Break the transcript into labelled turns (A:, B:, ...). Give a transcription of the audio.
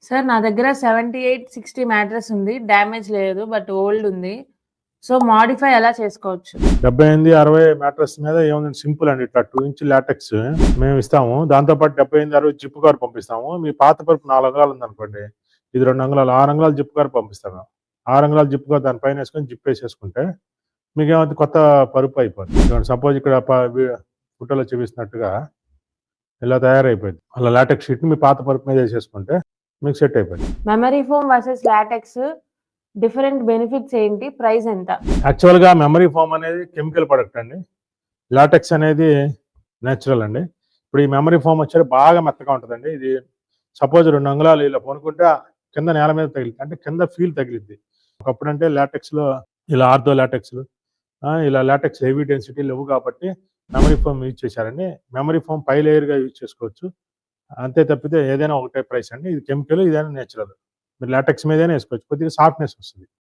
A: Sir నా దగ్గర 78, 60 mattress ఉంది. డ్యామేజ్ లేదు. బట్ ఓల్డ్ ఉంది. సో, మోడిఫై ఎలా చేసుకోవచ్చు?
B: 78, 60 మ్యాట్రెస్ మీద ఏముందండి, సింపుల్ అండి. ఇట్లా 2 ఇంచ్ లాటెక్స్ మేము ఇస్తాము. దాంతో పాటు 78, 60 జిప్ కవర్ పంపిస్తాము. మీ పాత పరుపు 4 అంగుళాలు ఉందనుకోండి, ఇది 2 అంగుళాలు, 6 అంగుళాలు జిప్ కవర్ పంపిస్తాము. 6 అంగుళాలు జిప్ కవర్ దానిపైన వేసుకొని జిప్ వేసేసుకుంటే మీకు ఏమైతే కొత్త పరుపు అయిపోతుంది. సపోజ్ ఇక్కడ ఫోటోలో చూపిస్తున్నట్టుగా ఇలా తయారైపోయింది. అలా లాటెక్స్ షీట్ మీ పాత పరుపు మీద వేసేసుకుంటే మీకు సెట్ అయిపోయింది.
A: Memory foam versus LaTeX different benefits ఏంటి? ప్రైస్ ఎంత?
B: యాక్చువల్గా మెమరీ ఫోమ్ అనేది కెమికల్ ప్రొడక్ట్ అండి. లాటెక్స్ అనేది నేచురల్ అండి. ఇప్పుడు ఈ మెమరీ ఫోమ్ వచ్చేది బాగా మెత్తగా ఉంటుందండి. ఇది సపోజ్ 2 అంగుళాలు ఇలా కొనుక్కుంటే కింద నేల మీద తగిలింది, అంటే కింద ఫీల్ తగిలింది. ఒకప్పుడు అంటే లాటెక్స్లో ఇలా ఆర్థో లాటెక్స్, ఇలా లాటెక్స్ హెవీ డెన్సిటీ లేవు కాబట్టి మెమరీ ఫోమ్ యూజ్ చేశారండి. మెమరీ ఫోమ్ పై లేయర్గా యూజ్ చేసుకోవచ్చు. అంతే తప్పితే ఏదైనా ఒకటే ప్రైస్ అండి. ఇది కెమికల్, ఇదైనా నేచురల్. మీరు లాటెక్స్ మీదైనా వేసుకోవచ్చు, కొద్దిగా సాఫ్ట్నెస్ వస్తుంది.